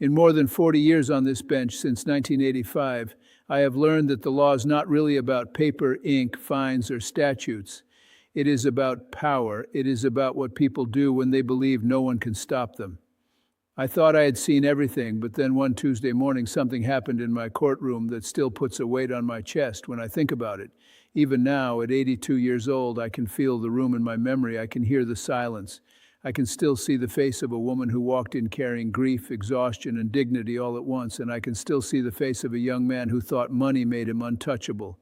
In more than 40 years on this bench since 1985, I have learned that the law is not really about paper, ink, fines, or statutes. It is about power. It is about what people do when they believe no one can stop them. I thought I had seen everything, but then one Tuesday morning something happened in my courtroom that still puts a weight on my chest when I think about it. Even now, at 82 years old, I can feel the room in my memory. I can hear the silence. I can still see the face of a woman who walked in carrying grief, exhaustion, and dignity all at once, and I can still see the face of a young man who thought money made him untouchable.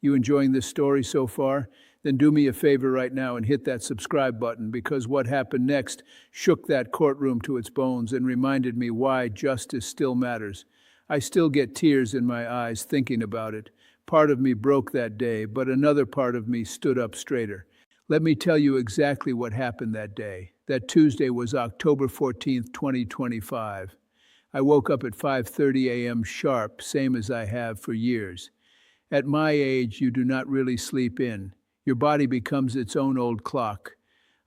You enjoying this story so far? Then do me a favor right now and hit that subscribe button, because what happened next shook that courtroom to its bones and reminded me why justice still matters. I still get tears in my eyes thinking about it. Part of me broke that day, but another part of me stood up straighter. Let me tell you exactly what happened that day. That Tuesday was October 14th, 2025. I woke up at 5:30 a.m. sharp, same as I have for years. At my age, you do not really sleep in. Your body becomes its own old clock.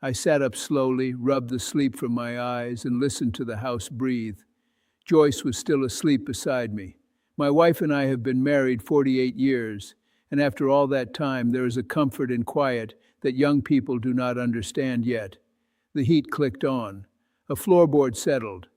I sat up slowly, rubbed the sleep from my eyes, and listened to the house breathe. Joyce was still asleep beside me. My wife and I have been married 48 years, and after all that time, there is a comfort and quiet that young people do not understand yet. The heat clicked on. A floorboard settled.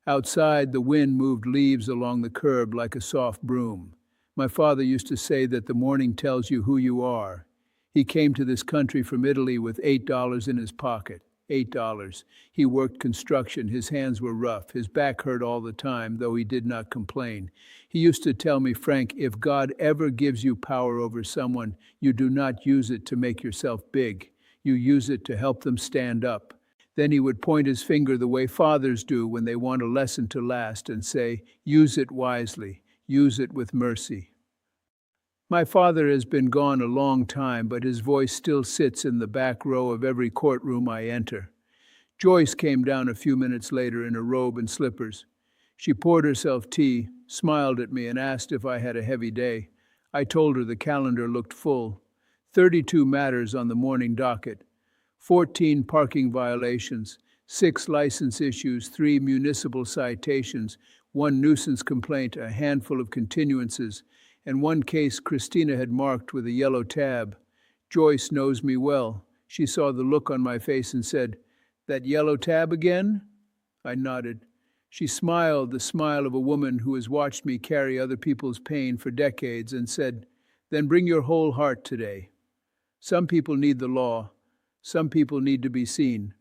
Outside, the wind moved leaves along the curb like a soft broom. My father used to say that the morning tells you who you are. He came to this country from Italy with $8 in his pocket. $8. He worked construction. His hands were rough. His back hurt all the time, though he did not complain. He used to tell me, Frank, if God ever gives you power over someone, you do not use it to make yourself big. You use it to help them stand up. Then he would point his finger the way fathers do when they want a lesson to last and say, use it wisely. Use it with mercy. My father has been gone a long time, but his voice still sits in the back row of every courtroom I enter. Joyce came down a few minutes later in a robe and slippers. She poured herself tea, smiled at me, and asked if I had a heavy day. I told her the calendar looked full. 32 matters on the morning docket. 14 parking violations, 6 license issues, 3 municipal citations, 1 nuisance complaint, a handful of continuances, and 1 case Christina had marked with a yellow tab. Joyce knows me well. She saw the look on my face and said, "That yellow tab again?" I nodded. She smiled, the smile of a woman who has watched me carry other people's pain for decades, and said, "Then bring your whole heart today. Some people need the law. Some people need to be seen."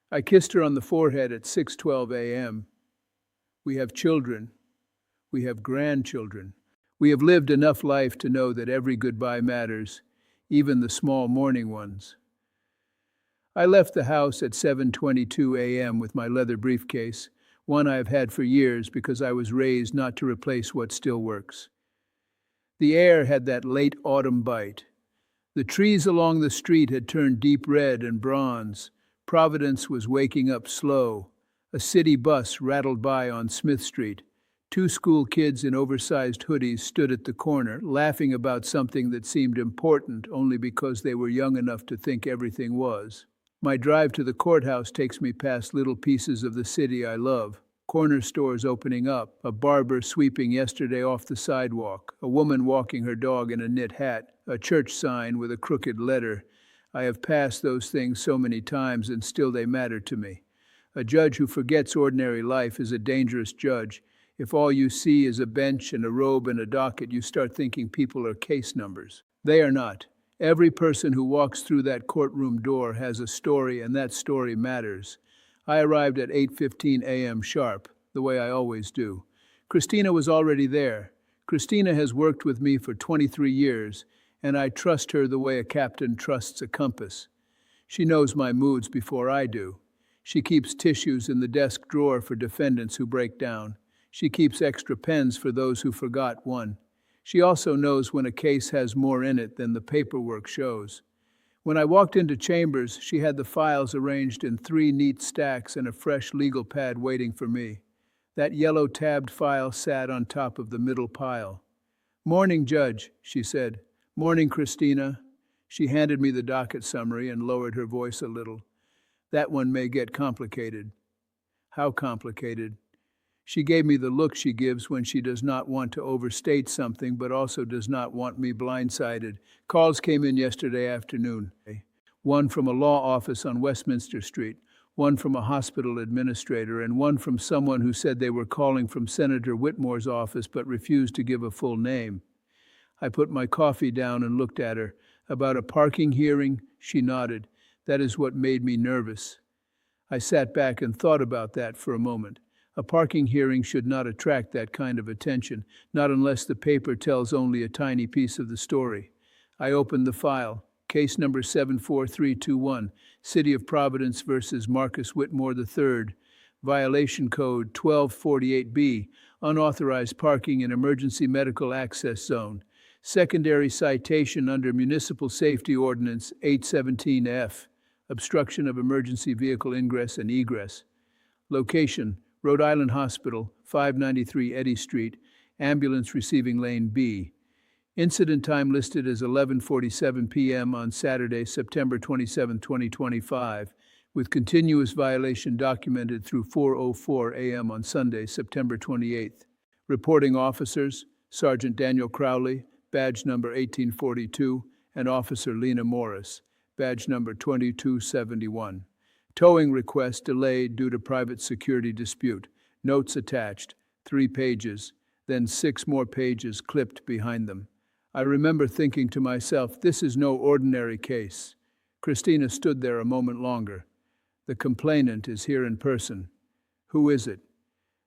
I kissed her on the forehead at 6:12 a.m. We have children. We have grandchildren. We have lived enough life to know that every goodbye matters, even the small morning ones. I left the house at 7:22 a.m. with my leather briefcase, one I have had for years because I was raised not to replace what still works. The air had that late autumn bite. The trees along the street had turned deep red and bronze. Providence was waking up slow. A city bus rattled by on Smith Street. 2 school kids in oversized hoodies stood at the corner, laughing about something that seemed important only because they were young enough to think everything was. My drive to the courthouse takes me past little pieces of the city I love. Corner stores opening up, a barber sweeping yesterday off the sidewalk, a woman walking her dog in a knit hat, a church sign with a crooked letter. I have passed those things so many times and still they matter to me. A judge who forgets ordinary life is a dangerous judge. If all you see is a bench and a robe and a docket, you start thinking people are case numbers. They are not. Every person who walks through that courtroom door has a story, and that story matters. I arrived at 8:15 a.m. sharp, the way I always do. Christina was already there. Christina has worked with me for 23 years, and I trust her the way a captain trusts a compass. She knows my moods before I do. She keeps tissues in the desk drawer for defendants who break down. She keeps extra pens for those who forgot one. She also knows when a case has more in it than the paperwork shows. When I walked into chambers, she had the files arranged in 3 neat stacks and a fresh legal pad waiting for me. That yellow tabbed file sat on top of the middle pile. "Morning, Judge," she said. "Morning, Christina." She handed me the docket summary and lowered her voice a little. "That one may get complicated." "How complicated?" She gave me the look she gives when she does not want to overstate something but also does not want me blindsided. Calls came in yesterday afternoon. One from a law office on Westminster Street, one from a hospital administrator, and one from someone who said they were calling from Senator Whitmore's office but refused to give a full name. I put my coffee down and looked at her. About a parking hearing? She nodded. That is what made me nervous. I sat back and thought about that for a moment. A parking hearing should not attract that kind of attention, not unless the paper tells only a tiny piece of the story. I opened the file. Case number 74321, City of Providence versus Marcus Whitmore III. Violation code 1248B, unauthorized parking in emergency medical access zone. Secondary citation under Municipal Safety Ordinance 817F, obstruction of emergency vehicle ingress and egress. Location, Rhode Island Hospital, 593 Eddy Street, ambulance receiving lane B. Incident time listed as 11:47 p.m. on Saturday, September 27, 2025, with continuous violation documented through 4:04 a.m. on Sunday, September 28th. Reporting officers, Sergeant Daniel Crowley, badge number 1842, and Officer Lena Morris, badge number 2271. Towing request delayed due to private security dispute. Notes attached, 3 pages, then 6 more pages clipped behind them. I remember thinking to myself, this is no ordinary case. Christina stood there a moment longer. The complainant is here in person. Who is it?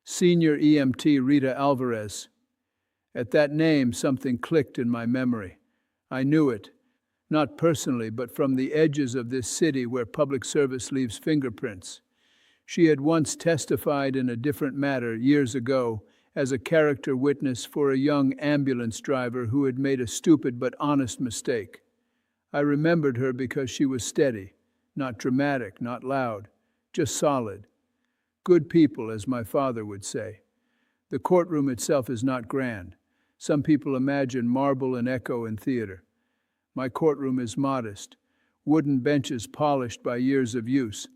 Senior EMT Rita Alvarez. At that name, something clicked in my memory. I knew it. Not personally, but from the edges of this city where public service leaves fingerprints. She had once testified in a different matter years ago as a character witness for a young ambulance driver who had made a stupid but honest mistake. I remembered her because she was steady, not dramatic, not loud, just solid. Good people, as my father would say. The courtroom itself is not grand. Some people imagine marble and echo in theater. My courtroom is modest, wooden benches polished by years of use.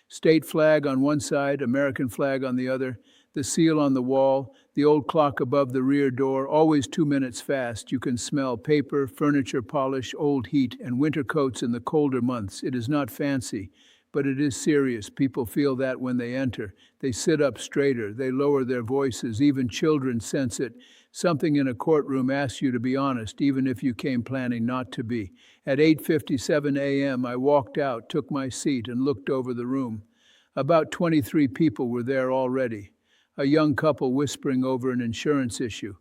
State flag on one side, American flag on the other, the seal on the wall, the old clock above the rear door, always 2 minutes fast. You can smell paper, furniture polish, old heat, and winter coats in the colder months. It is not fancy, but it is serious. People feel that when they enter. They sit up straighter, they lower their voices, even children sense it. Something in a courtroom asks you to be honest, even if you came planning not to be. At 8:57 a.m., I walked out, took my seat, and looked over the room. About 23 people were there already. A young couple whispering over an insurance issue.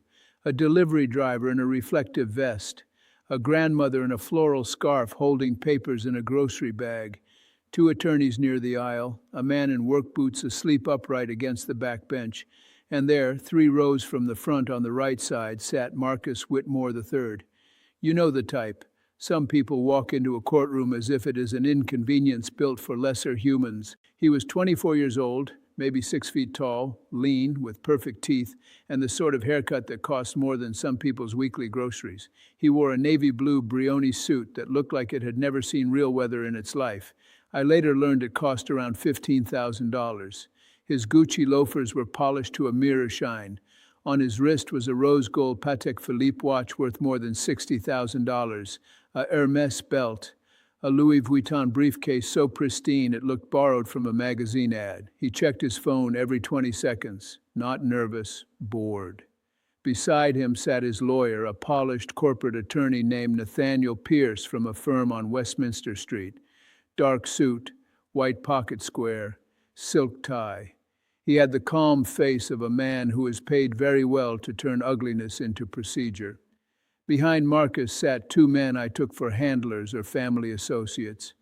A delivery driver in a reflective vest. A grandmother in a floral scarf holding papers in a grocery bag. 2 attorneys near the aisle. A man in work boots asleep upright against the back bench. And there, 3 rows from the front on the right side, sat Marcus Whitmore III. You know the type. Some people walk into a courtroom as if it is an inconvenience built for lesser humans. He was 24 years old, maybe 6 feet tall, lean, with perfect teeth, and the sort of haircut that costs more than some people's weekly groceries. He wore a navy blue Brioni suit that looked like it had never seen real weather in its life. I later learned it cost around $15,000. His Gucci loafers were polished to a mirror shine. On his wrist was a rose gold Patek Philippe watch worth more than $60,000, a Hermes belt, a Louis Vuitton briefcase so pristine it looked borrowed from a magazine ad. He checked his phone every 20 seconds, not nervous, bored. Beside him sat his lawyer, a polished corporate attorney named Nathaniel Pierce from a firm on Westminster Street. Dark suit, white pocket square, silk tie. He had the calm face of a man who is paid very well to turn ugliness into procedure. Behind Marcus sat 2 men I took for handlers or family associates.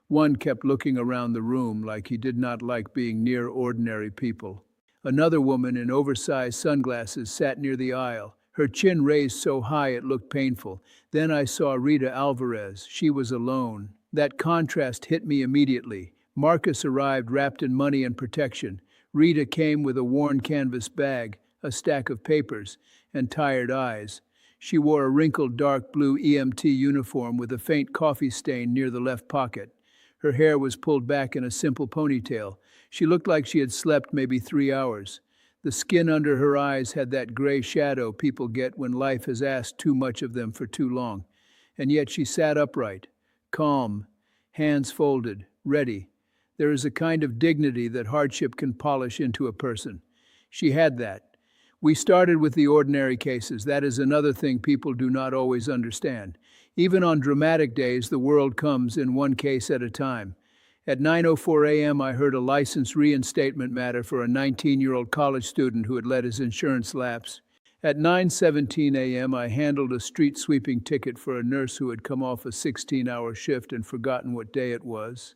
One kept looking around the room like he did not like being near ordinary people. Another woman in oversized sunglasses sat near the aisle, her chin raised so high it looked painful. Then I saw Rita Alvarez. She was alone. That contrast hit me immediately. Marcus arrived wrapped in money and protection. Rita came with a worn canvas bag, a stack of papers, and tired eyes. She wore a wrinkled dark blue EMT uniform with a faint coffee stain near the left pocket. Her hair was pulled back in a simple ponytail. She looked like she had slept maybe 3 hours. The skin under her eyes had that gray shadow people get when life has asked too much of them for too long. And yet she sat upright, calm, hands folded, ready. There is a kind of dignity that hardship can polish into a person. She had that. We started with the ordinary cases. That is another thing people do not always understand. Even on dramatic days, the world comes in one case at a time. At 9:04 a.m., I heard a license reinstatement matter for a 19-year-old college student who had let his insurance lapse. At 9:17 a.m., I handled a street sweeping ticket for a nurse who had come off a 16-hour shift and forgotten what day it was.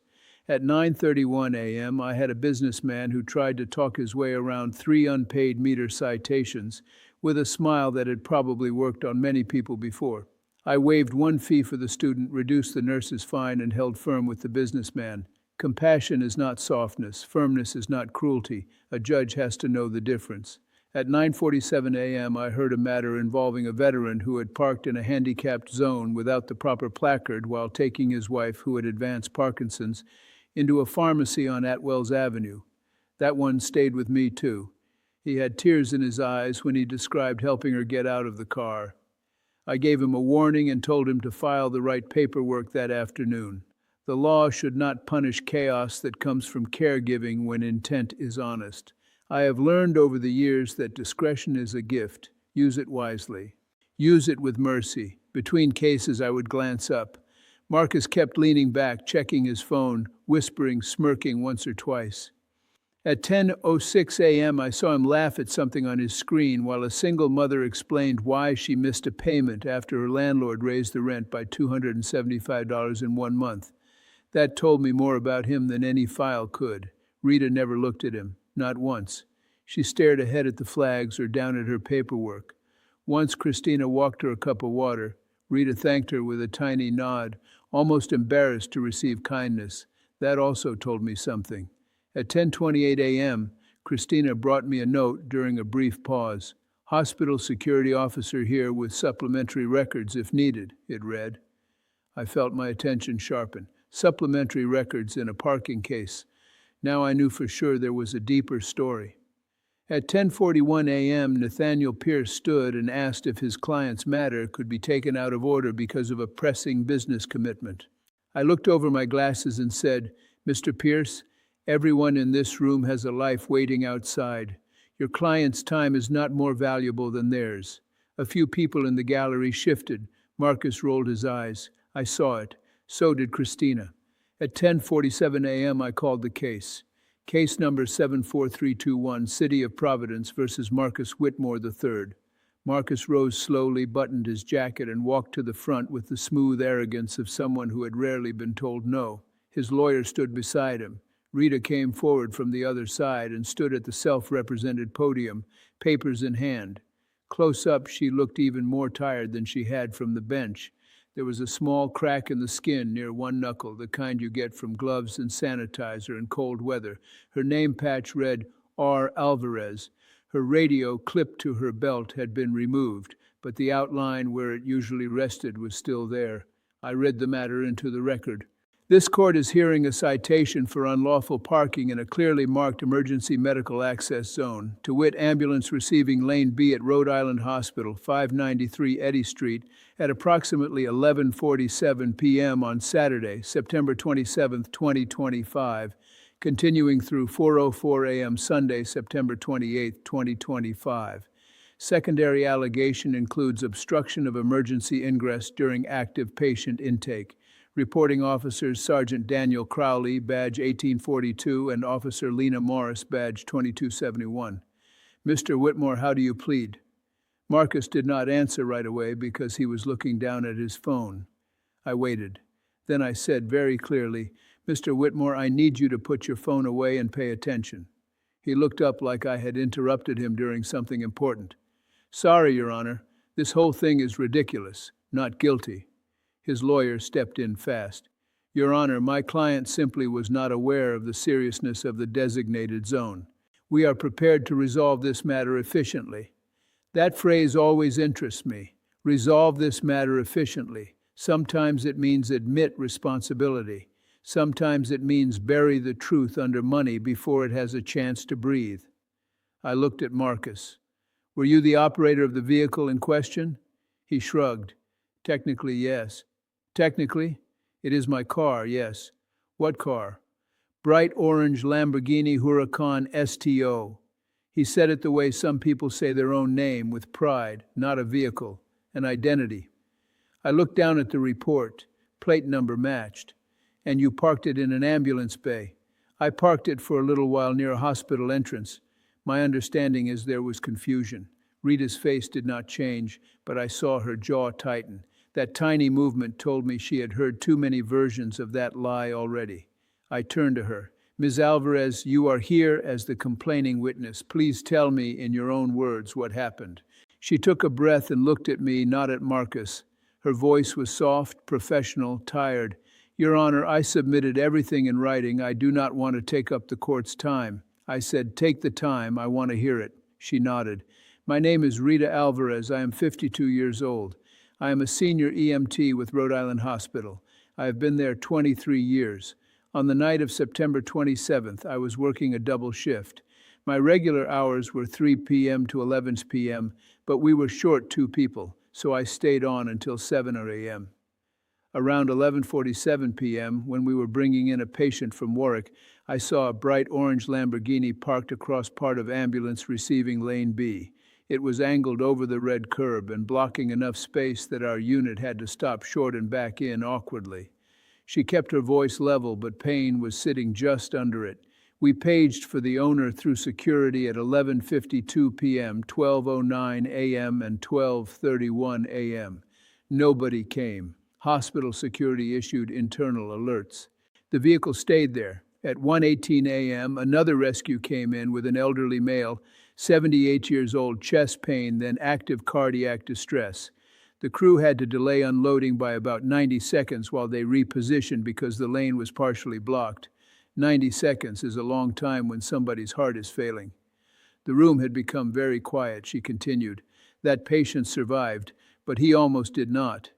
At 9:31 a.m., I had a businessman who tried to talk his way around 3 unpaid meter citations with a smile that had probably worked on many people before. I waived 1 fee for the student, reduced the nurse's fine, and held firm with the businessman. Compassion is not softness. Firmness is not cruelty. A judge has to know the difference. At 9:47 a.m., I heard a matter involving a veteran who had parked in a handicapped zone without the proper placard while taking his wife, who had advanced Parkinson's, into a pharmacy on Atwells Avenue. That one stayed with me, too. He had tears in his eyes when he described helping her get out of the car. I gave him a warning and told him to file the right paperwork that afternoon. The law should not punish chaos that comes from caregiving when intent is honest. I have learned over the years that discretion is a gift. Use it wisely. Use it with mercy. Between cases, I would glance up. Marcus kept leaning back, checking his phone, whispering, smirking once or twice. At 10:06 a.m., I saw him laugh at something on his screen while a single mother explained why she missed a payment after her landlord raised the rent by $275 in 1 month. That told me more about him than any file could. Rita never looked at him, not once. She stared ahead at the flags or down at her paperwork. Once Christina walked her a cup of water. Rita thanked her with a tiny nod, almost embarrassed to receive kindness. That also told me something. At 10:28 a.m., Christina brought me a note during a brief pause. "Hospital security officer here with supplementary records if needed," it read. I felt my attention sharpen. Supplementary records in a parking case. Now I knew for sure there was a deeper story. At 10:41 a.m., Nathaniel Pierce stood and asked if his client's matter could be taken out of order because of a pressing business commitment. I looked over my glasses and said, "Mr. Pierce, everyone in this room has a life waiting outside. Your client's time is not more valuable than theirs." A few people in the gallery shifted. Marcus rolled his eyes. I saw it. So did Christina. At 10:47 a.m., I called the case. Case number 74321, City of Providence versus Marcus Whitmore III. Marcus rose slowly, buttoned his jacket, and walked to the front with the smooth arrogance of someone who had rarely been told no. His lawyer stood beside him. Rita came forward from the other side and stood at the self-represented podium, papers in hand. Close up, she looked even more tired than she had from the bench. There was a small crack in the skin near one knuckle, the kind you get from gloves and sanitizer in cold weather. Her name patch read R. Alvarez. Her radio, clipped to her belt, had been removed, but the outline where it usually rested was still there. I read the matter into the record. This court is hearing a citation for unlawful parking in a clearly marked emergency medical access zone, to wit, ambulance receiving Lane B at Rhode Island Hospital, 593 Eddy Street, at approximately 11:47 p.m. on Saturday, September 27, 2025, continuing through 4:04 a.m. Sunday, September 28, 2025. Secondary allegation includes obstruction of emergency ingress during active patient intake. Reporting officers Sergeant Daniel Crowley, badge 1842, and Officer Lena Morris, badge 2271. "Mr. Whitmore, how do you plead?" Marcus did not answer right away because he was looking down at his phone. I waited. Then I said very clearly, "Mr. Whitmore, I need you to put your phone away and pay attention." He looked up like I had interrupted him during something important. "Sorry, Your Honor. This whole thing is ridiculous. Not guilty." His lawyer stepped in fast. "Your Honor, my client simply was not aware of the seriousness of the designated zone. We are prepared to resolve this matter efficiently." That phrase always interests me. Resolve this matter efficiently. Sometimes it means admit responsibility. Sometimes it means bury the truth under money before it has a chance to breathe. I looked at Marcus. Were you the operator of the vehicle in question? He shrugged. Technically, yes. Technically? It is my car, yes. What car? Bright orange Lamborghini Huracan STO. He said it the way some people say their own name, with pride, not a vehicle, an identity. I looked down at the report. Plate number matched. And you parked it in an ambulance bay. I parked it for a little while near a hospital entrance. My understanding is there was confusion. Rita's face did not change, but I saw her jaw tighten. That tiny movement told me she had heard too many versions of that lie already. I turned to her. Ms. Alvarez, you are here as the complaining witness. Please tell me in your own words what happened. She took a breath and looked at me, not at Marcus. Her voice was soft, professional, tired. Your Honor, I submitted everything in writing. I do not want to take up the court's time. I said, take the time. I want to hear it. She nodded. My name is Rita Alvarez. I am 52 years old. I am a senior EMT with Rhode Island Hospital. I have been there 23 years. On the night of September 27th, I was working a double shift. My regular hours were 3 p.m. to 11 p.m., but we were short 2 people, so I stayed on until 7 a.m. Around 11:47 p.m., when we were bringing in a patient from Warwick, I saw a bright orange Lamborghini parked across part of ambulance receiving lane B. It was angled over the red curb and blocking enough space that our unit had to stop short and back in awkwardly. She kept her voice level, but pain was sitting just under it. We paged for the owner through security at 11:52 p.m., 12:09 a.m., and 12:31 a.m. Nobody came. Hospital security issued internal alerts. The vehicle stayed there. At 1:18 a.m., another rescue came in with an elderly male, 78 years old, chest pain, then active cardiac distress. The crew had to delay unloading by about 90 seconds while they repositioned because the lane was partially blocked. 90 seconds is a long time when somebody's heart is failing. The room had become very quiet, she continued. That patient survived, but he almost did not.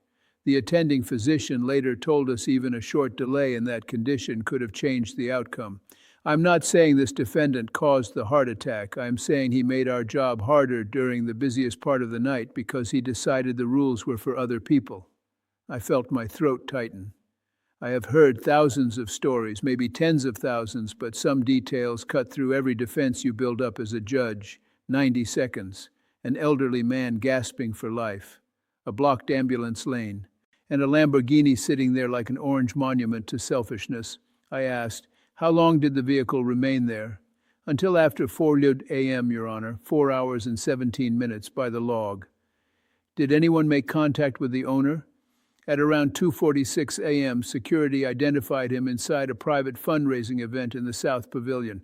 The attending physician later told us even a short delay in that condition could have changed the outcome. I'm not saying this defendant caused the heart attack. I'm saying he made our job harder during the busiest part of the night because he decided the rules were for other people. I felt my throat tighten. I have heard thousands of stories, maybe tens of thousands, but some details cut through every defense you build up as a judge. 90 seconds. An elderly man gasping for life. A blocked ambulance lane. And a Lamborghini sitting there like an orange monument to selfishness. I asked, how long did the vehicle remain there? Until after 4 a.m., Your Honor, 4 hours and 17 minutes by the log. Did anyone make contact with the owner? At around 2:46 a.m., security identified him inside a private fundraising event in the South Pavilion.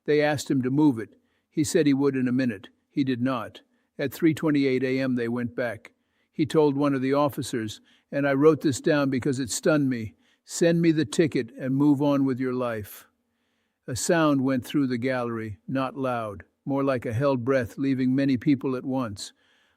They asked him to move it. He said he would in a minute. He did not. At 3:28 a.m., they went back. He told one of the officers, and I wrote this down because it stunned me, send me the ticket and move on with your life. A sound went through the gallery, not loud, more like a held breath leaving many people at once.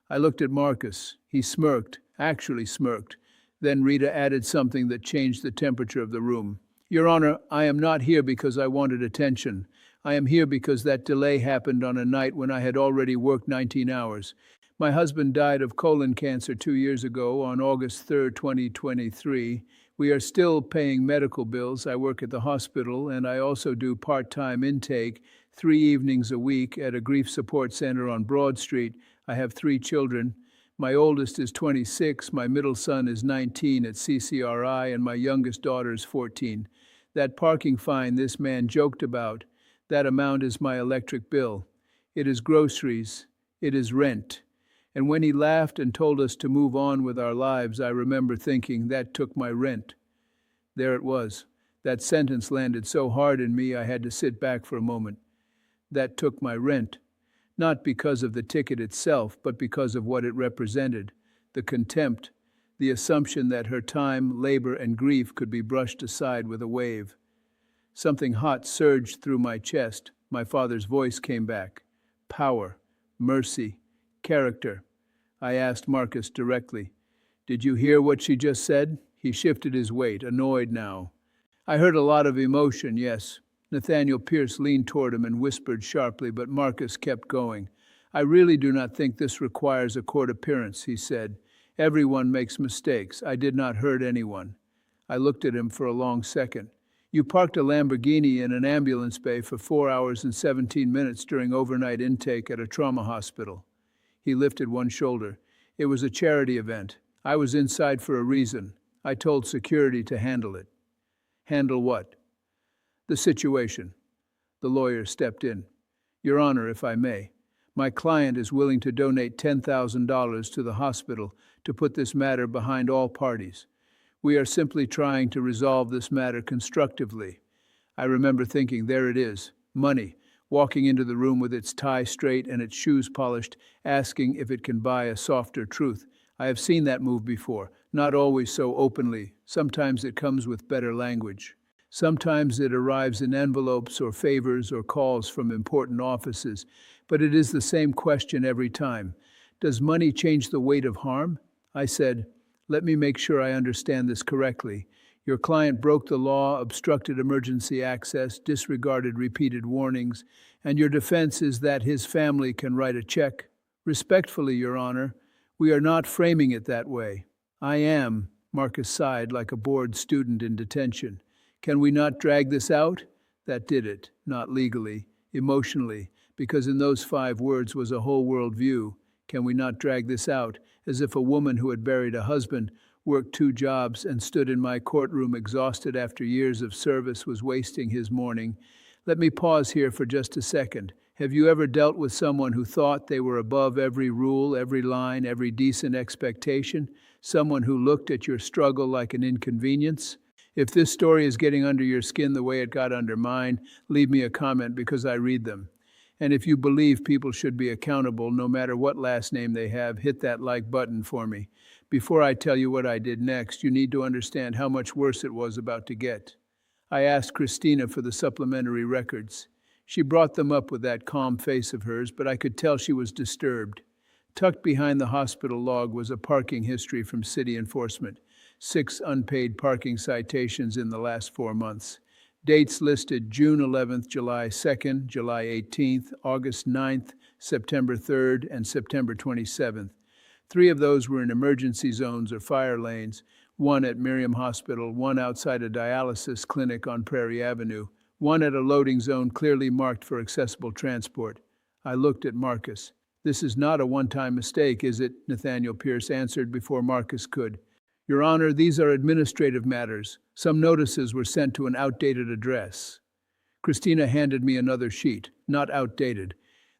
I looked at Marcus. He smirked, actually smirked. Then Rita added something that changed the temperature of the room. Your Honor, I am not here because I wanted attention. I am here because that delay happened on a night when I had already worked 19 hours. My husband died of colon cancer 2 years ago on August 3, 2023. We are still paying medical bills. I work at the hospital, and I also do part-time intake, 3 evenings a week at a grief support center on Broad Street. I have 3 children. My oldest is 26, my middle son is 19 at CCRI, and my youngest daughter is 14. That parking fine this man joked about, that amount is my electric bill. It is groceries. It is rent. And when he laughed and told us to move on with our lives, I remember thinking, that took my rent. There it was. That sentence landed so hard in me I had to sit back for a moment. That took my rent. Not because of the ticket itself, but because of what it represented. The contempt, the assumption that her time, labor, and grief could be brushed aside with a wave. Something hot surged through my chest. My father's voice came back. Power, mercy, character. I asked Marcus directly, did you hear what she just said? He shifted his weight, annoyed now. I heard a lot of emotion, yes. Nathaniel Pierce leaned toward him and whispered sharply, but Marcus kept going. I really do not think this requires a court appearance, he said. Everyone makes mistakes. I did not hurt anyone. I looked at him for a long second. You parked a Lamborghini in an ambulance bay for 4 hours and 17 minutes during overnight intake at a trauma hospital. He lifted one shoulder. It was a charity event. I was inside for a reason. I told security to handle it. Handle what? The situation. The lawyer stepped in. Your Honor, if I may, my client is willing to donate $10,000 to the hospital to put this matter behind all parties. We are simply trying to resolve this matter constructively. I remember thinking, there it is, money, walking into the room with its tie straight and its shoes polished, asking if it can buy a softer truth. I have seen that move before, not always so openly. Sometimes it comes with better language. Sometimes it arrives in envelopes or favors or calls from important offices, but it is the same question every time. Does money change the weight of harm? I said, let me make sure I understand this correctly. Your client broke the law, obstructed emergency access, disregarded repeated warnings, and your defense is that his family can write a check. Respectfully, Your Honor, we are not framing it that way. I am, Marcus sighed like a bored student in detention. Can we not drag this out? That did it, not legally, emotionally, because in those 5 words was a whole world view. Can we not drag this out, as if a woman who had buried a husband, worked 2 jobs, and stood in my courtroom exhausted after years of service was wasting his morning? Let me pause here for just a second. Have you ever dealt with someone who thought they were above every rule, every line, every decent expectation? Someone who looked at your struggle like an inconvenience? If this story is getting under your skin the way it got under mine, leave me a comment because I read them. And if you believe people should be accountable no matter what last name they have, hit that like button for me. Before I tell you what I did next, you need to understand how much worse it was about to get. I asked Christina for the supplementary records. She brought them up with that calm face of hers, but I could tell she was disturbed. Tucked behind the hospital log was a parking history from city enforcement. 6 unpaid parking citations in the last 4 months. Dates listed June 11th, July 2nd, July 18th, August 9th, September 3rd, and September 27th. 3 of those were in emergency zones or fire lanes, 1 at Miriam Hospital, 1 outside a dialysis clinic on Prairie Avenue, 1 at a loading zone clearly marked for accessible transport. I looked at Marcus. This is not a one-time mistake, is it? Nathaniel Pierce answered before Marcus could. Your Honor, these are administrative matters. Some notices were sent to an outdated address. Christina handed me another sheet, not outdated.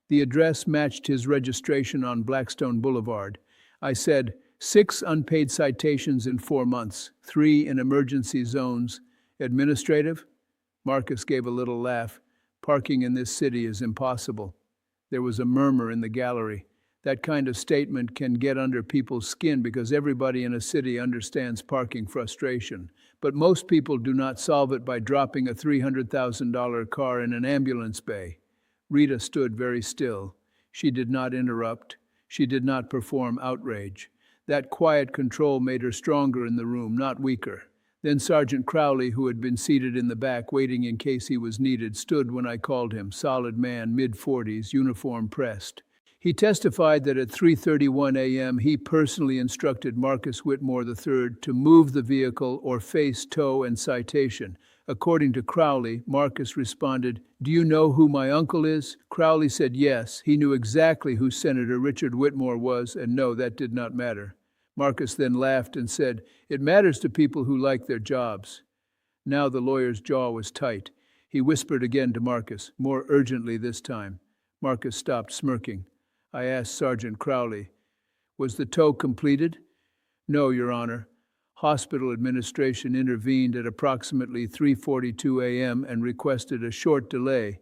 The address matched his registration on Blackstone Boulevard. I said, 6 unpaid citations in 4 months, 3 in emergency zones. Administrative? Marcus gave a little laugh. Parking in this city is impossible. There was a murmur in the gallery. That kind of statement can get under people's skin because everybody in a city understands parking frustration. But most people do not solve it by dropping a $300,000 car in an ambulance bay. Rita stood very still. She did not interrupt. She did not perform outrage. That quiet control made her stronger in the room, not weaker. Then Sergeant Crowley, who had been seated in the back waiting in case he was needed, stood when I called him, solid man, mid-40s, uniform pressed. He testified that at 3:31 a.m. he personally instructed Marcus Whitmore III to move the vehicle or face tow and citation. According to Crowley, Marcus responded, "Do you know who my uncle is?" Crowley said yes, he knew exactly who Senator Richard Whitmore was, and no, that did not matter. Marcus then laughed and said, "It matters to people who like their jobs." Now the lawyer's jaw was tight. He whispered again to Marcus, more urgently this time. Marcus stopped smirking. I asked Sergeant Crowley, "Was the tow completed?" "No, Your Honor. Hospital administration intervened at approximately 3:42 a.m. and requested a short delay,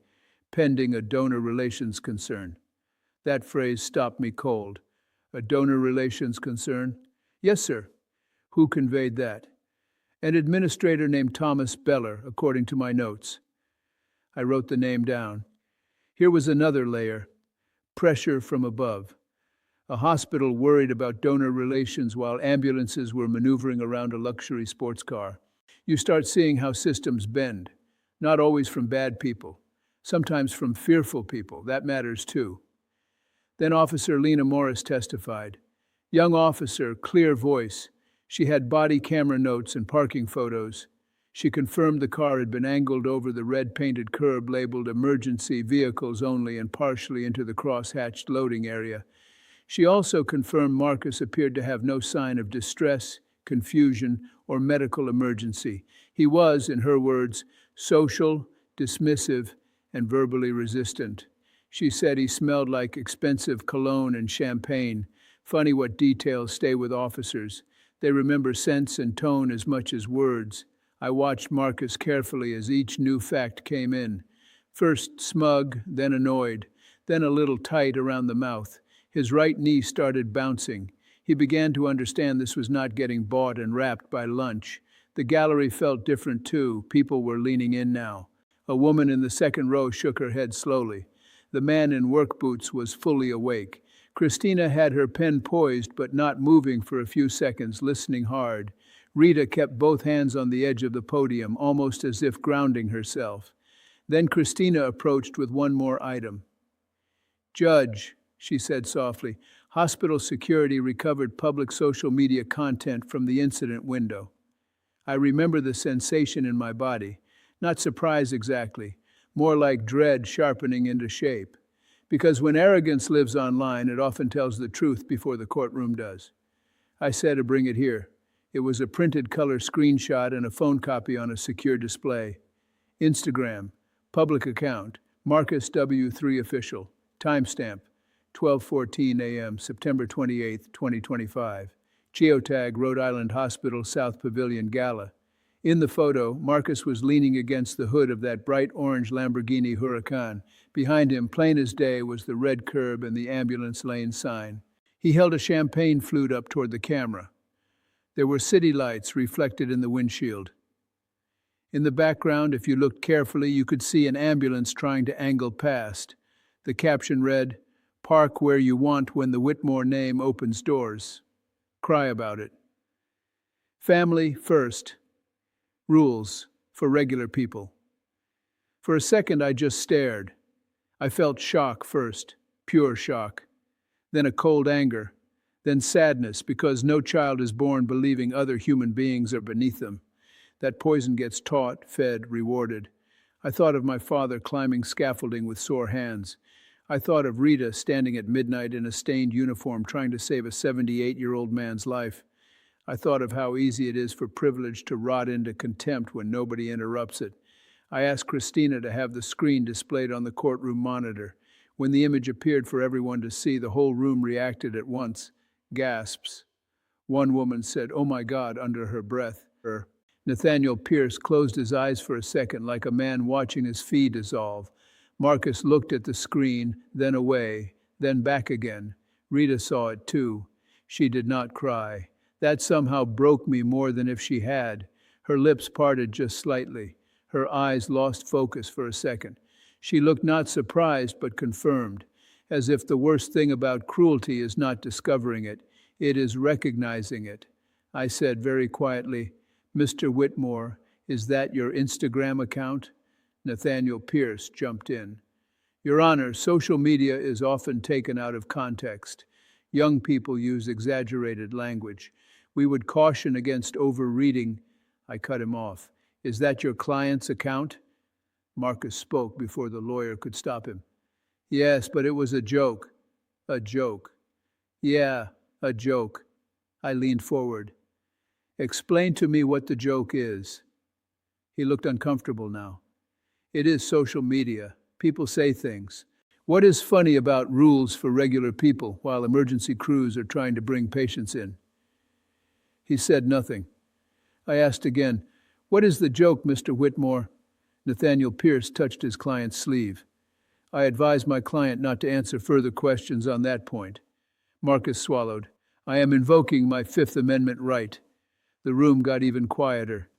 pending a donor relations concern." That phrase stopped me cold. A donor relations concern? Yes, sir. Who conveyed that? An administrator named Thomas Beller, according to my notes. I wrote the name down. Here was another layer. Pressure from above. A hospital worried about donor relations while ambulances were maneuvering around a luxury sports car. You start seeing how systems bend. Not always from bad people. Sometimes from fearful people. That matters too. Then Officer Lena Morris testified. Young officer, clear voice. She had body camera notes and parking photos. She confirmed the car had been angled over the red-painted curb labeled emergency vehicles only and partially into the cross-hatched loading area. She also confirmed Marcus appeared to have no sign of distress, confusion, or medical emergency. He was, in her words, social, dismissive, and verbally resistant. She said he smelled like expensive cologne and champagne. Funny what details stay with officers. They remember scents and tone as much as words. I watched Marcus carefully as each new fact came in. First smug, then annoyed, then a little tight around the mouth. His right knee started bouncing. He began to understand this was not getting bought and wrapped by lunch. The gallery felt different too. People were leaning in now. A woman in the second row shook her head slowly. The man in work boots was fully awake. Christina had her pen poised but not moving for a few seconds, listening hard. Rita kept both hands on the edge of the podium, almost as if grounding herself. Then Christina approached with one more item. Judge, she said softly, hospital security recovered public social media content from the incident window. I remember the sensation in my body. Not surprise exactly, more like dread sharpening into shape. Because when arrogance lives online, it often tells the truth before the courtroom does. I said to bring it here. It was a printed color screenshot and a phone copy on a secure display. Instagram, public account, Marcus W3 official, timestamp, 12:14 a.m., September 28, 2025. Geotag, Rhode Island Hospital South Pavilion Gala. In the photo, Marcus was leaning against the hood of that bright orange Lamborghini Huracan. Behind him, plain as day, was the red curb and the ambulance lane sign. He held a champagne flute up toward the camera. There were city lights reflected in the windshield. In the background, if you looked carefully, you could see an ambulance trying to angle past. The caption read, "Park where you want when the Whitmore name opens doors. Cry about it." Family first. Rules for regular people. For a second, I just stared. I felt shock first, pure shock. Then a cold anger. Then sadness, because no child is born believing other human beings are beneath them. That poison gets taught, fed, rewarded. I thought of my father climbing scaffolding with sore hands. I thought of Rita standing at midnight in a stained uniform trying to save a 78-year-old man's life. I thought of how easy it is for privilege to rot into contempt when nobody interrupts it. I asked Christina to have the screen displayed on the courtroom monitor. When the image appeared for everyone to see, the whole room reacted at once. Gasps. One woman said, "Oh my God," under her breath. Nathaniel Pierce closed his eyes for a second like a man watching his fee dissolve. Marcus looked at the screen, then away, then back again. Rita saw it too. She did not cry. That somehow broke me more than if she had. Her lips parted just slightly. Her eyes lost focus for a second. She looked not surprised but confirmed, as if the worst thing about cruelty is not discovering it, it is recognizing it. I said very quietly, "Mr. Whitmore, is that your Instagram account?" Nathaniel Pierce jumped in. "Your Honor, social media is often taken out of context. Young people use exaggerated language. We would caution against overreading." I cut him off. "Is that your client's account?" Marcus spoke before the lawyer could stop him. "Yes, but it was a joke." "A joke?" "Yeah, a joke." I leaned forward. "Explain to me what the joke is." He looked uncomfortable now. "It is social media. People say things. What is funny about rules for regular people while emergency crews are trying to bring patients in?" He said nothing. I asked again, "What is the joke, Mr. Whitmore?" Nathaniel Pierce touched his client's sleeve. I advised my client not to answer further questions on that point. Marcus swallowed. "I am invoking my Fifth Amendment right." The room got even quieter.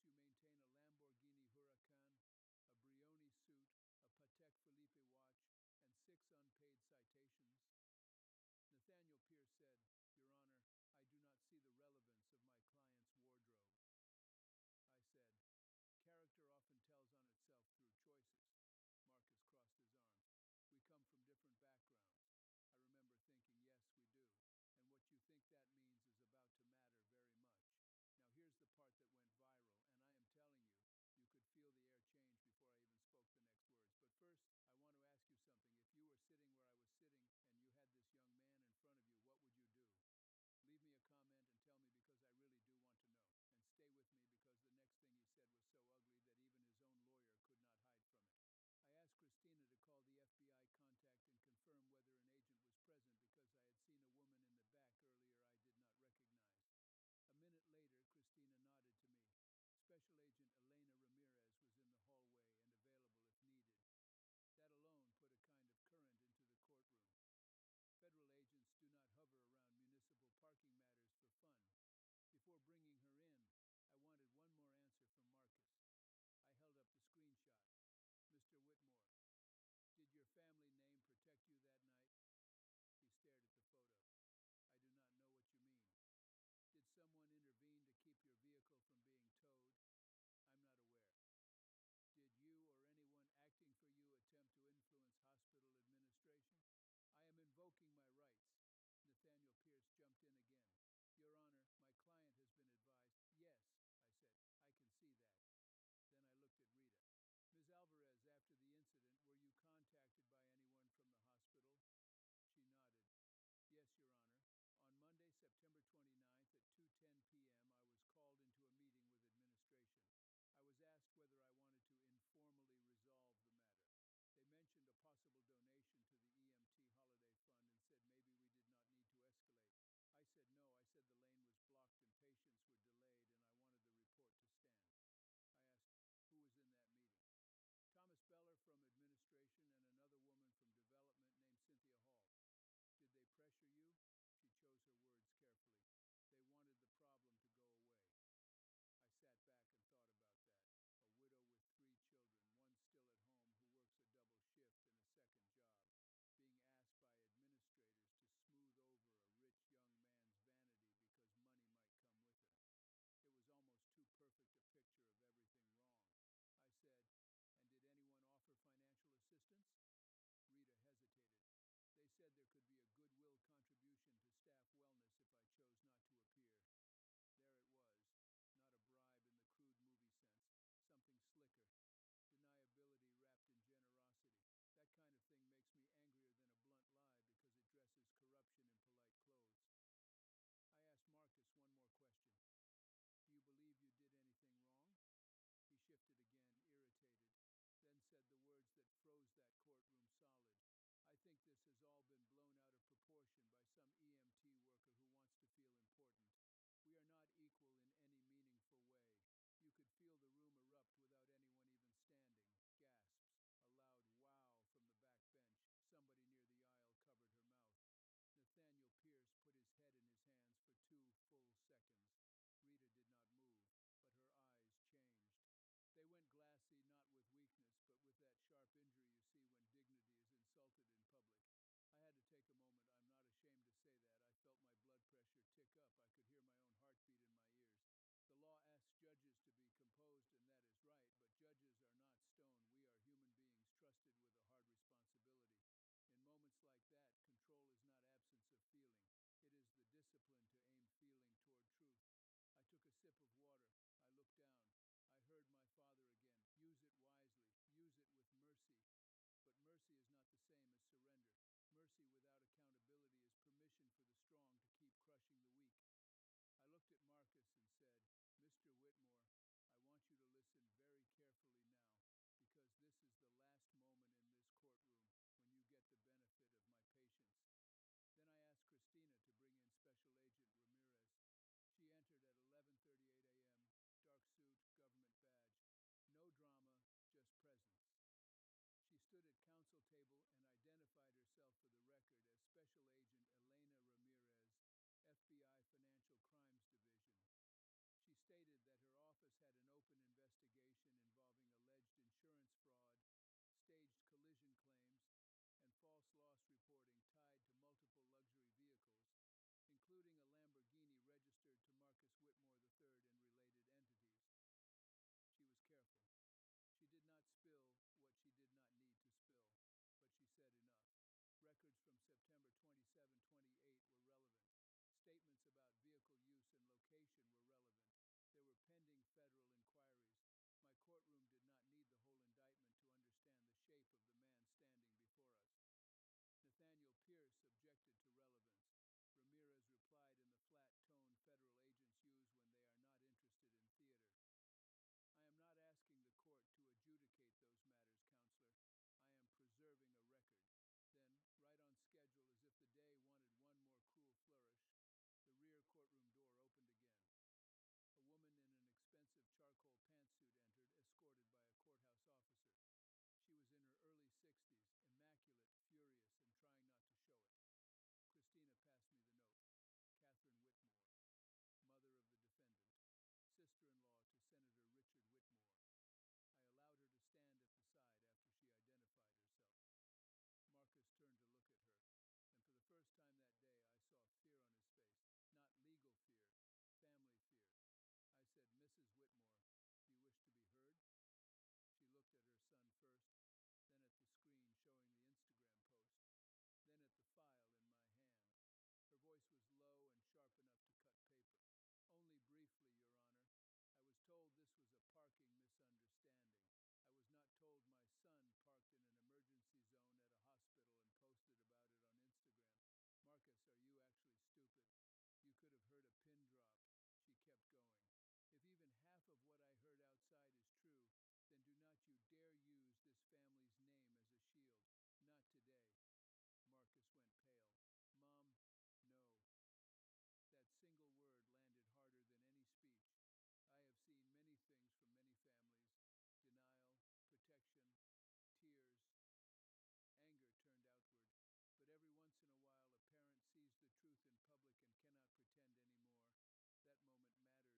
you maintain a Lamborghini Huracan, a Brioni suit, a Patek Philippe watch, and 6 unpaid citations? Nathaniel Pierce said, Your Honor, I do not see the relevance of my client's wardrobe. I said, Character often tells on itself through choices. Marcus crossed his arms. We come from different backgrounds. I remember thinking, yes, we do. And what you think that means is about to matter very much. Now here's the part that went viral, and I am telling you, you could feel the air change before I even spoke the next words. But first, I want to ask you something. If you were sitting where I was sitting and you had this young man in front of you, what would you do? Leave me a comment and tell me, because I really do want to know. And stay with me, because the next thing he said was so ugly that even his own lawyer could not hide from it. I asked Christina to call the FBI contact and confirm whether an agent was present, because I had seen a woman in the back earlier I did not recognize. A minute later, Christina nodded to me. Special Agent Elena Ramirez was in the hallway and available if needed. That alone put a kind of current into the courtroom. Federal agents do not hover around municipal parking matters for fun. Before bringing her in, I wanted one more answer from Marcus. I held up the screenshot. Mr. Whitmore, did your family name protect you that night? He stared at the photo. I do not know what you mean. Did someone intervene to keep your vehicle from being towed? I'm not aware. Did you or anyone acting for you attempt to influence hospital administration? I am invoking my rights. Nathaniel Pierce jumped in again. Your Honor, my client has been advised. Yes, I said, I can see that. Then I looked at Rita. Ms. Alvarez, after the incident, were you contacted by anyone from the hospital? She nodded. Yes, Your Honor. On Monday, September 29th at 2:10 p.m., I was called into a meeting with administration. I was asked whether I wanted to informally resolve the matter. They mentioned a possible donation to the EMT Holiday Fund and said maybe we did not need to escalate. I said no. I said the lane was blocked and patients were delayed and I wanted the report to stand. I asked, who was in that meeting? Thomas Beller from administration and another woman from development named Cynthia Hall. Did they pressure you? She chose her words carefully. They wanted the problem to go away. I sat back and thought about that. A widow with 3 children, one still at home who works a double shift and a second job, being asked by administrators to smooth over a rich young man's vanity because money might come with him. It was almost too perfect a picture of everything wrong. I said, and did anyone offer financial assistance? Rita hesitated. They said there could be a goodwill contribution to staff wellness if I chose not to appear. There it was, not a bribe in the crude movie sense. Something slicker. Deniability wrapped in generosity. That kind of thing makes me angrier than a blunt lie because it dresses corruption in polite clothes. I asked Marcus one more question. Do you believe you did anything wrong? He shifted again, irritated, then said the words that froze that courtroom solid. I think this has all been blown out of proportion by some EMT worker who wants to feel important. We are not equal in any meaningful way. You could feel the room erupt without anyone even standing. Gasps. A loud wow from the back bench. Somebody near the aisle covered her mouth. Nathaniel Pierce put his head in his hands for 2 full seconds. Rita did not move, but her eyes changed. They went glassy, not with weakness, but with that sharp injury you see when dignity is insulted in public. I had to take a moment. I'm not ashamed to say that. I felt my blood pressure tick up. I could hear my own heartbeat in my ears. The law asks judges to be composed, and that is right, but judges are not stone. We are human beings trusted with a hard responsibility. In moments like that, control is not absence of feeling. It is the discipline to aim feeling toward truth. I took a sip of water. I looked down. I heard my father again. Use it wisely. Use it with mercy. But mercy is not the same as surrender. Mercy without accountability is permission for the strong to keep crushing the weak. I looked at Marcus and said, Mr. Whitmore, I want you to listen very carefully now, because this is the last moment in this courtroom when you get the benefit of my patience. Then I asked Christina to bring in Special Agent Ramirez. She entered at 11:38 a.m., dark suit, government badge. No drama, just presence. She stood at counsel table and identified herself for the record as Special Agent Elena Ramirez, FBI Financial Crimes Division. She stated that her office had an open federal inquiries. My courtroom did not need the whole indictment to understand the shape of the man standing before us. Nathaniel Pierce objected to relevance. Ramirez replied in the flat tone federal agents use when they are not interested in theater. I am not asking the court to adjudicate those matters, counselor. I am preserving a record. Then, right on schedule as if the day wanted one more cruel flourish, the rear courtroom door opened again. A woman in an expensive charcoal pantsuit entered, escorted by a courthouse officer. She was in her early 60s, immaculate, furious, and trying not to show it. Christina passed me the note. Catherine Whitmore, mother of the defendant, sister-in-law to Senator Richard Whitmore. I allowed her to stand at the side after she identified herself. Marcus turned to look at her, and for the first time that day I saw fear on his face. Not legal fear, family fear. I said, "Mrs. Whitmore, do you wish to be heard?" She looked at her son first, then at the screen showing the Instagram post, then at the file in my hand. Her voice was low and sharp enough to cut paper. "Only briefly, Your Honor. I was told this was a parking misunderstanding. I was not told my son parked in an emergency zone at a hospital and posted about it on Instagram. Marcus, are you actually stupid? You could have heard a pin drop." She kept going. "If even half of what I heard outside is true, then do not you dare use this family's name as a shield. Not today." Marcus went pale. "Mom, no." That single word landed harder than any speech. I have seen many things from many families: denial, protection, tears. Anger turned outward, but every once in a while a parent sees the truth in public and cannot pretend anymore. That moment matters, not because it erases harm, it does not, but because it shows the person who caused the harm that the walls around them are cracking. I looked back at Marcus. The swagger was gone. The expensive suit was still there. The watch was still there. The loafers still shined. But power had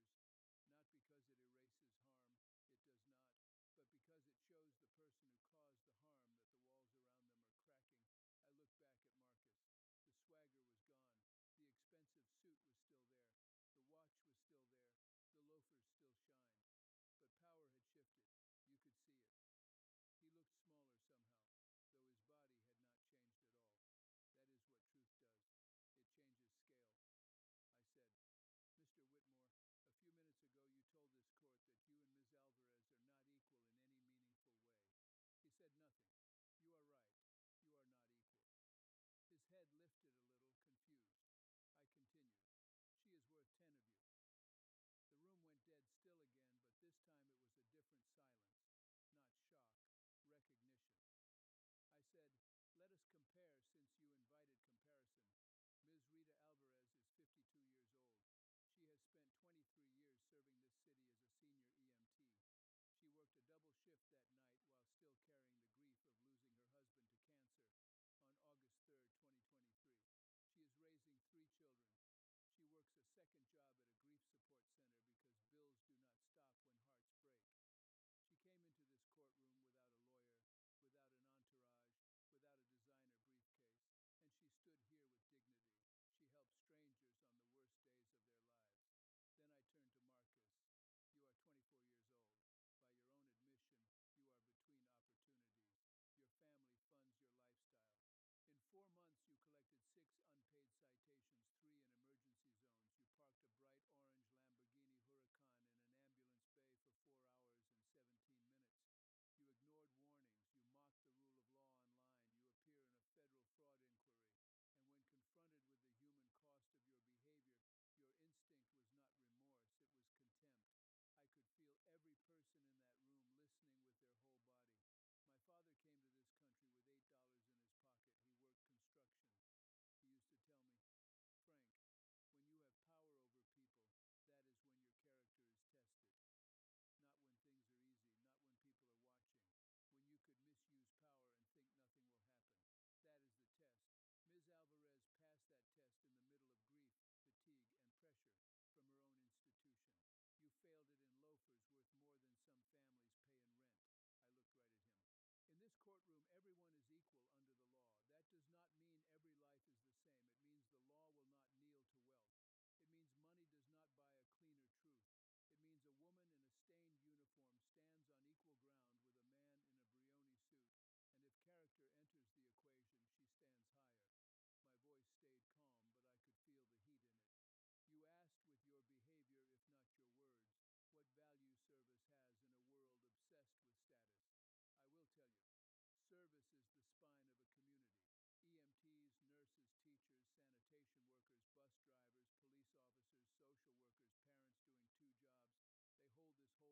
shifted. You could see it. He looked smaller somehow, though his body had not changed at all. That is what truth does. It changes scale. I said, "Mr. Whitmore, a few minutes ago you told this court that you and Ms. Alvarez are not equal in any meaningful way." He said nothing. "You are right. You are not equal." His head lifted a little, confused. I continued, "She is worth 10 of you." The room went dead still again, but this time it was a different silence. Not shock, recognition. I said, "Let us compare since you invited comparison. Ms. Rita Alvarez is 52 years old. She has spent 23 years serving this city as a senior EMT. She worked a double shift that night while still carrying the grief of losing her husband to cancer on August 3rd, 2023. She is raising 3 children. She works a second job at a grief support center because bills do not stop when hearts break. She came into this courtroom without a lawyer, without an entourage, without a designer briefcase, and she stood here with dignity. She helped strangers on the worst days of their lives." Then I turned to Marcus. "You are 24 years old. By your own admission, you are between opportunities.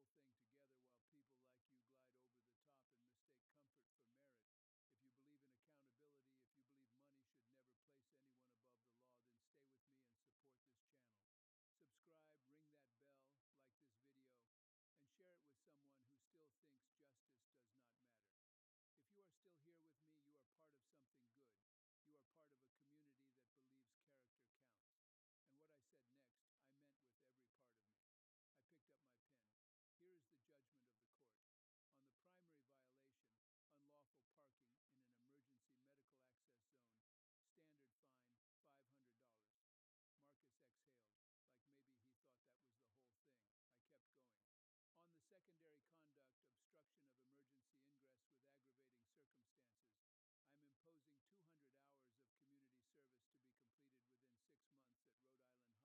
thing together while people like you glide over the top and mistake comfort for merit. If you believe in accountability, if you believe money should never place anyone above the law, then stay with me and support this channel. Subscribe, ring that bell, like this video, and share it with someone who still thinks justice does not matter. If you are still here with me, you are part of something good. You are part of a community that believes character counts. And what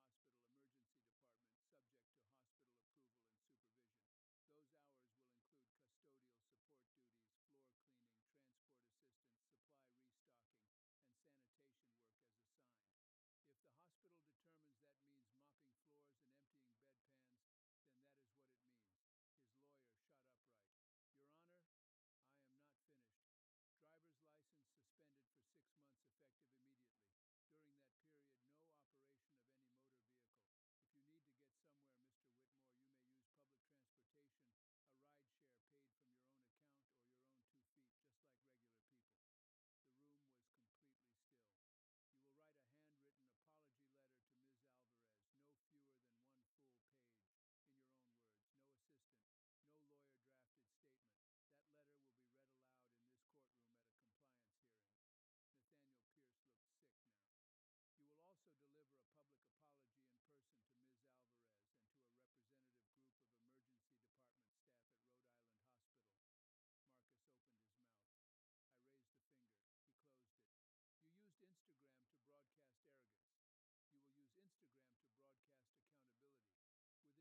I said next, I meant with every part of me. I picked up my pen. Here is the judgment of the court. On the primary violation, unlawful parking in an emergency medical access zone, standard fine, $500. Marcus exhaled, like maybe he thought that was the whole thing. I kept going. On the secondary conduct, obstruction of emergency ingress with aggravating circumstances, I'm imposing 200 hours of community service to be completed within 6 months at Rhode Island Hospital Emergency Department, subject to hospital approval and supervision. Those hours will include custodial support duties, floor cleaning, transport assistance, supply restocking, and sanitation work as assigned. If the hospital determines that means mopping floors and emptying bedpans, then that is what it means. His lawyer shot upright. Your Honor, I am not finished. Driver's license suspended for 6 months effective immediately. During that period, no operation of any motor vehicle. If you need to get somewhere, Mr. Whitmore, you may use public transportation, a ride share paid from your own account or your own 2 feet, just like regular people. The room was completely still. You will write a handwritten apology letter to Ms. Alvarez, no fewer than 1 full page, in your own words, no assistant, no lawyer-drafted statement. That letter will be read aloud in this courtroom at a compliance hearing. Nathaniel Pierce looked sick now. You will also deliver a public apology in person to Ms. Alvarez and to a representative group of emergency department staff at Rhode Island Hospital. Marcus opened his mouth. I raised a finger. He closed it. You used Instagram to broadcast arrogance. You will use Instagram to broadcast accountability. Within 72 hours, you will post a statement on the same account, acknowledging the conduct, the consequences, and the reason emergency access laws exist. That post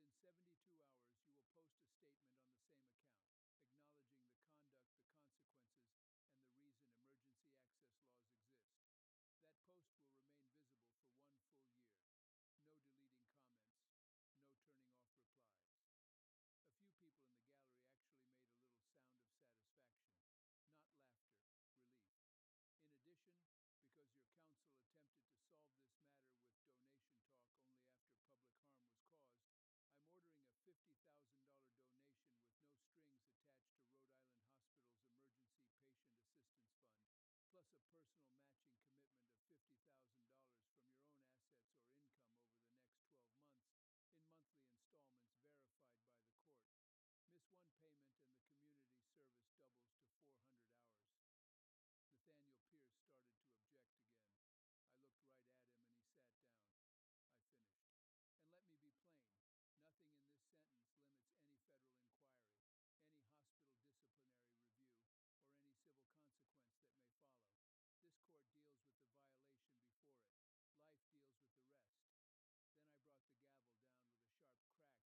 will remain visible for 1 full year. No deleting comments, no turning off replies. A few people in the gallery actually made a little sound of satisfaction, not laughter, relief. In addition, because your counsel attempted to solve this matter with donation talk only after public harm was caused, I'm ordering a $50,000 donation with no strings attached to Rhode Island Hospital's Emergency Patient Assistance Fund, plus a personal matching commitment of $50,000 from your own assets or income over the next 12 months in monthly installments verified by the court. Miss one payment and the community service doubles to 400 hours. Nathaniel Pierce started to object again. I looked right at him and he sat down. I finished. And let me be plain. Nothing in this sentence limits any federal inquiry, any hospital disciplinary review, or any civil consequence that may follow. This court deals with the violation before it. Life deals with the rest. Then I brought the gavel down with a sharp crack that seemed to split the silence in half. At 12:02 p.m., before anyone had fully recovered from the sound of that sentence, Special Agent Ramirez stepped forward again. Your Honor, with the court's permission, I need to serve Mr. Whitmore with notice regarding preservation obligations and request immediate surrender of any passport pending federal review. Marcus turned so fast his chair scraped the floor. Ramirez was not theatrical. She handed the papers to counsel and said, Mr. Whitmore, you are not under arrest at this time. You are, however,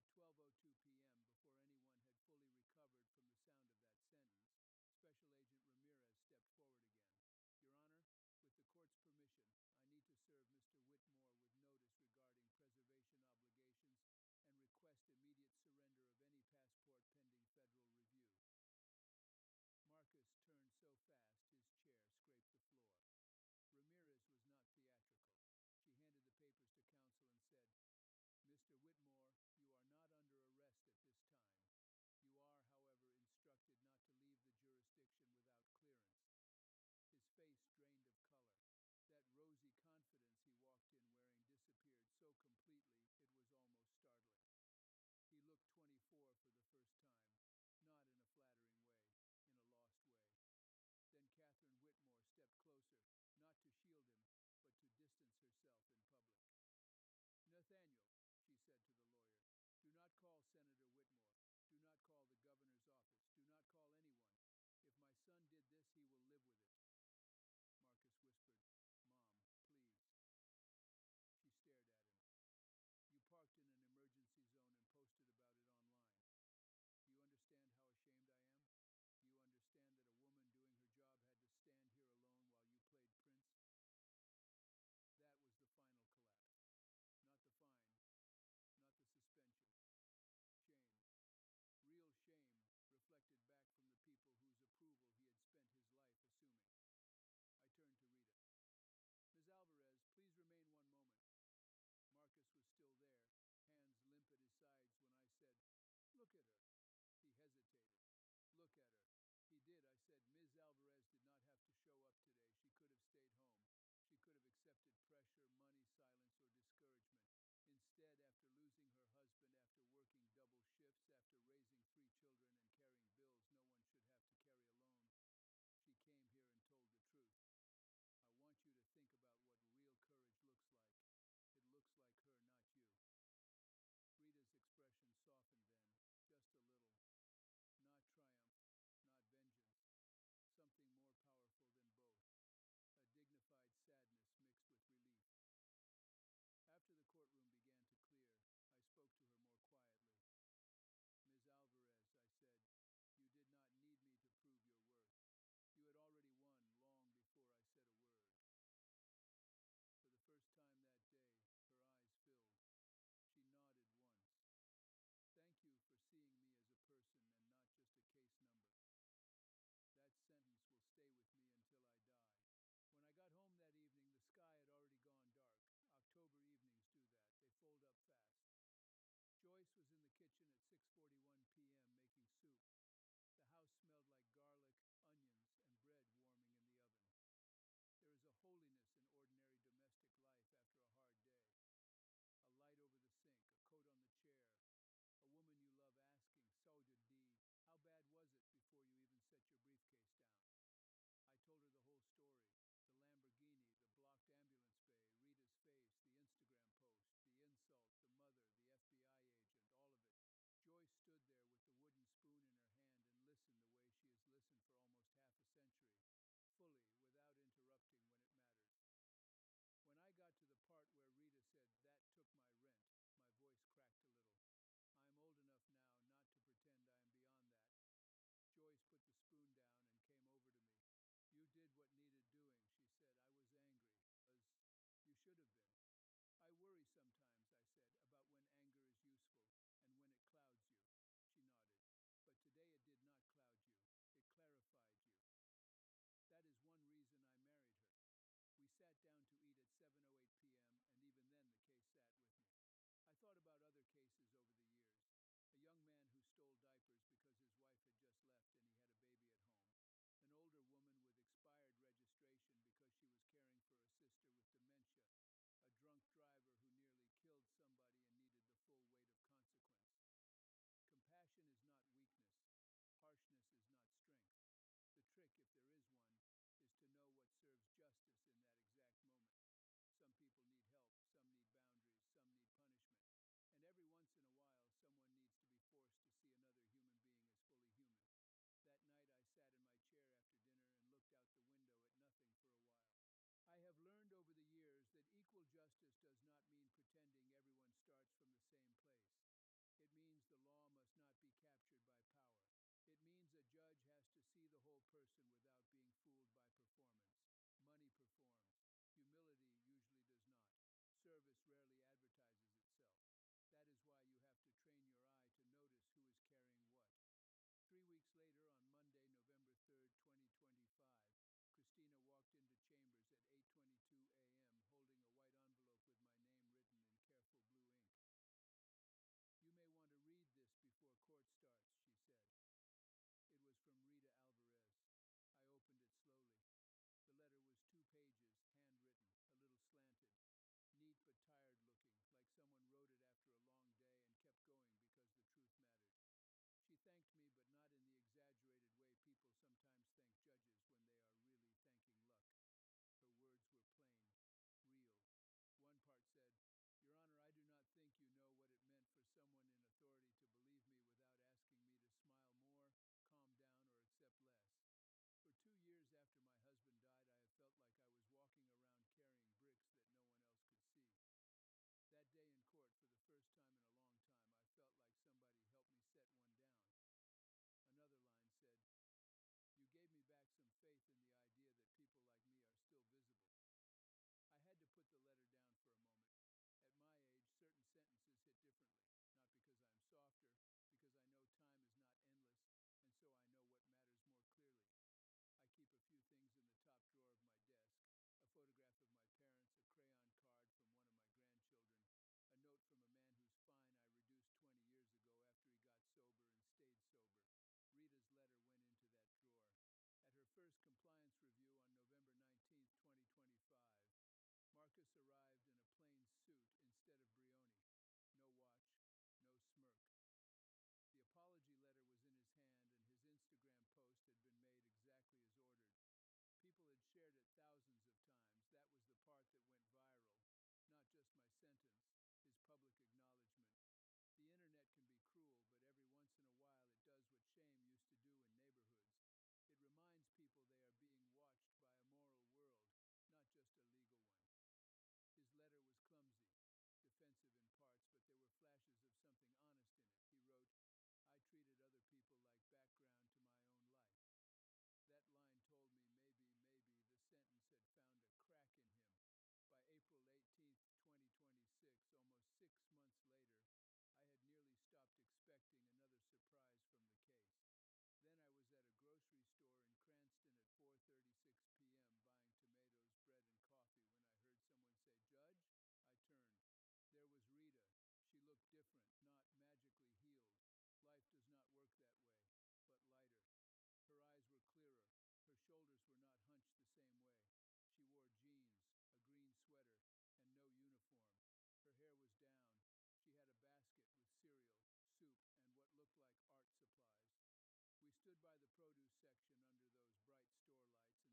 instructed not to leave the jurisdiction without clearance. His face drained of color. That rosy confidence he walked in wearing disappeared so completely it was almost startling. He looked 24 for the first time, not in a flattering way, in a lost way. Then Catherine Whitmore stepped closer, not to shield him, but to distance herself in public. Nathaniel, she said to the lawyer, do not call Senator Whitmore. Do not call the governor's office. Do not call anyone. If my son did this, he will live with it. Marcus whispered, Mom, please. She stared at him. You parked in an emergency zone and posted about it online. Do you understand how ashamed I am? Do you understand that a woman doing her job had to stand here alone while you played Prince? That was the final collapse. Not the fine, not see the whole person without being fooled by performance. Money performs. Humility usually does not. Service rarely advertises itself. That is why you have to train your eye to notice who is carrying what. 3 weeks later, on Monday, November 3rd, 2025, Christina walked into chambers at 8:22 a.m. holding a white envelope with my name written in careful blue ink. "You may want to read this before court starts," she said. It was from Rita Alvarez. I opened it slowly. The letter was 2 pages, handwritten, a little slanted. Neat but tired looking, like someone wrote it after a long day and kept going because the truth mattered. She thanked me, but not in the exaggerated way people sometimes thank judges when they are really thanking luck. Her words were plain, real. One part said, "Your Honor, I do not think you know what it meant for someone in authority to believe me without asking me to smile more, calm down, or accept less. For 2 years after my husband died, I have felt like I was walking around carrying bricks that no one else could see. That day in court, for the first time in a long time, I felt like somebody helped me set one down." Another line said, "You gave me back some faith in the idea that people like me are still visible." I had to put the letter down for a moment. At my age, certain sentences hit differently, not because I am softer, because I know time is not endless, and so I know what matters more clearly. I keep a few things in the top drawer of my desk: a photograph of my parents, a crayon card from one of my grandchildren, a note from a man whose fine I reduced 20 years ago after he got sober and stayed sober. Rita's letter went into that drawer. At her first compliance review on November 19, 2025, Marcus arrived in a plain suit instead of Brioni. No watch, no smirk. The apology letter was in his hand, and his Instagram post had been made exactly as ordered. People had shared it thousands of times. That was the part that went viral. Not just my sentence, his public acknowledgement. The internet can be cruel, but every once in a while it does what shame used to do in neighborhoods. It reminds people they are being watched by a moral world, not just a legal one. His letter was clumsy, defensive in parts, but there were flashes of something honest in it. He wrote, "I treated other people like background to my own life." That line told me maybe the sentence had found a crack in him. By April 18, 2026, almost 6 months later, I had nearly stopped expecting another surprise from the case. Then I was at a grocery store in Cranston at 4:36 p.m. buying tomatoes, bread, and coffee when I heard someone say, "Judge?" I turned. There was Rita. She looked different, not magically healed. Life does not work that way, but lighter. Her eyes were clearer. Her shoulders were not hunched the same way. She wore jeans, a green sweater, and no uniform. Her hair was down. She had a basket with cereal, soup, and what looked like art supplies. We stood by the produce section under those bright store lights and smiled at each other like people who had met at a hard crossroads, and then somehow recognized one another in gentler weather. "How are you?" I asked. "Some days are still very hard," she said, "but I'm finding my way." That line hit me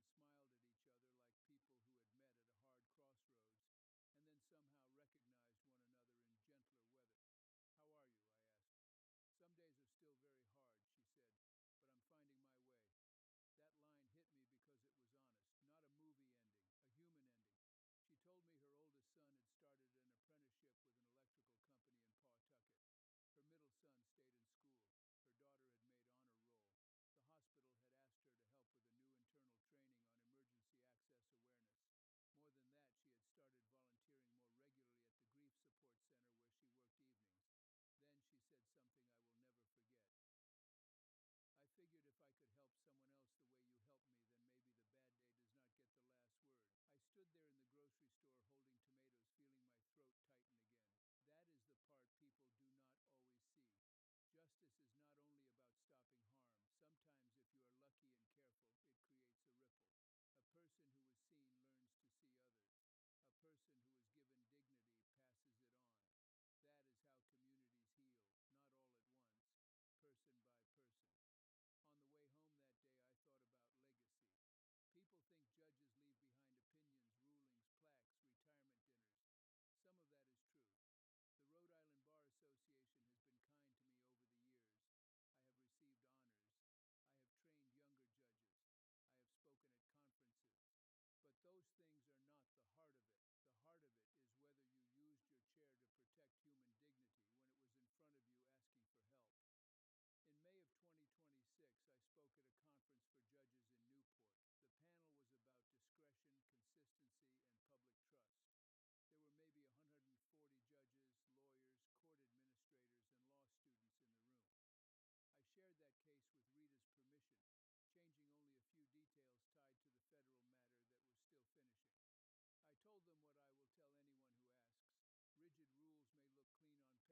because it was honest, not a movie ending, a human ending. She told me her oldest son had started an apprenticeship with an electrical company in Pawtucket. Her middle son stayed in school. Her daughter had made honor roll. The hospital had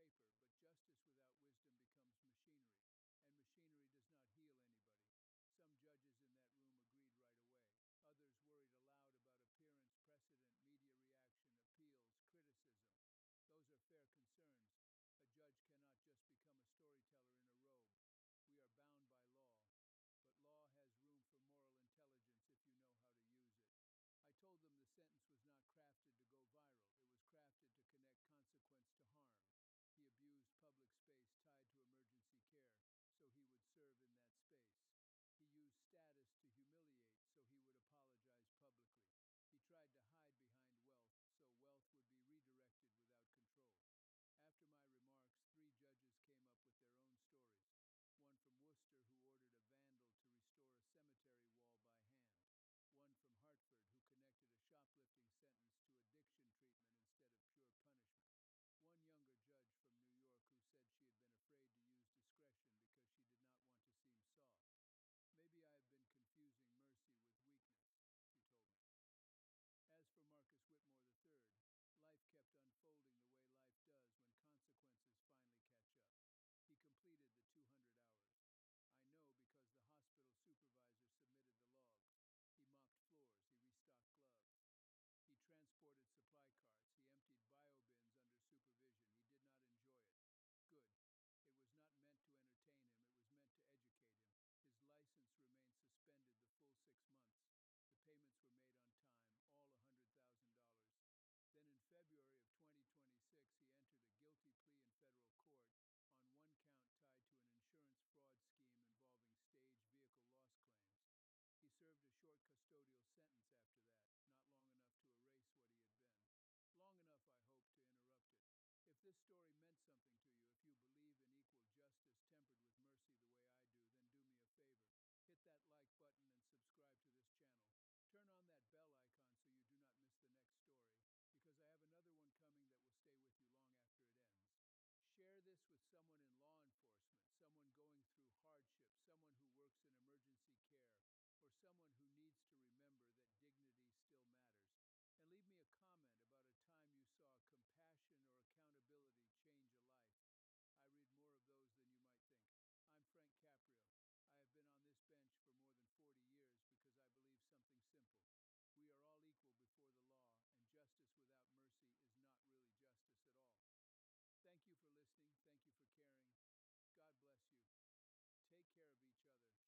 paper, but justice without wisdom becomes machinery, and machinery does not heal anybody. Some judges in that room agreed right away. Others worried aloud about appearance, precedent, media reaction, appeals, criticism. Those are fair concerns. A judge cannot just become a storyteller in a robe. We are bound by law, but law has room for moral intelligence if you know how to use it. I told them the sentence was not crafted to go viral. It was crafted to connect consequence to harm. He abused public space tied to emergency care, so he would serve in that space. He used status to humiliate, so he would apologize publicly. He tried to hide behind wealth, so wealth would be redirected without control. After my remarks, 3 judges came up with their own stories. One from Worcester, who ordered a vandal to restore a cemetery wall by hand. One from Hartford, who connected a shoplifting sentence to addiction treatment instead of pure punishment. One younger judge from New York who said she had been afraid to use discretion because she did not want to seem soft. Maybe I have been confusing mercy with weakness, she told me. As for Marcus Whitmore III, life kept unfolding the way life does when consequences finally catch up. He completed the 200 hours. I know because the hospital supervisor submitted the logs. He mopped floors, he restocked gloves. He transported supply carts, he emptied bio-bins under supervision. He did not enjoy it. Good. It was not meant to entertain him, it was meant to educate him. His license remained suspended the full 6 months. The payments were made on time, all $100,000. Then in February of 2026, he entered a guilty plea in federal court on one count tied to an insurance fraud scheme involving staged vehicle loss claims. He served a short custodial sentence after that, not long enough to erase what he had been. Long enough, I hope, to interrupt it. If this story meant something to you, if you believe in equal justice tempered with mercy the way I do, then do me a favor. Hit that like button and subscribe to this channel. Turn on that bell icon so you do not miss the next story, because I have another one coming that will stay with you long after it ends. Share this with someone in law enforcement, someone going through hardship, someone who works in emergency care, or someone who needs to remember that dignity still matters. And leave me a comment about a time you saw compassion or accountability change a life. I read more of those than you might think. I'm Frank Caprio. I have been on this bench for more than 40 years because I believe something simple. We are all equal before the law, and justice without mercy is not really justice at all. Thank you for listening. Thank you for caring. God bless you. Take care of each other.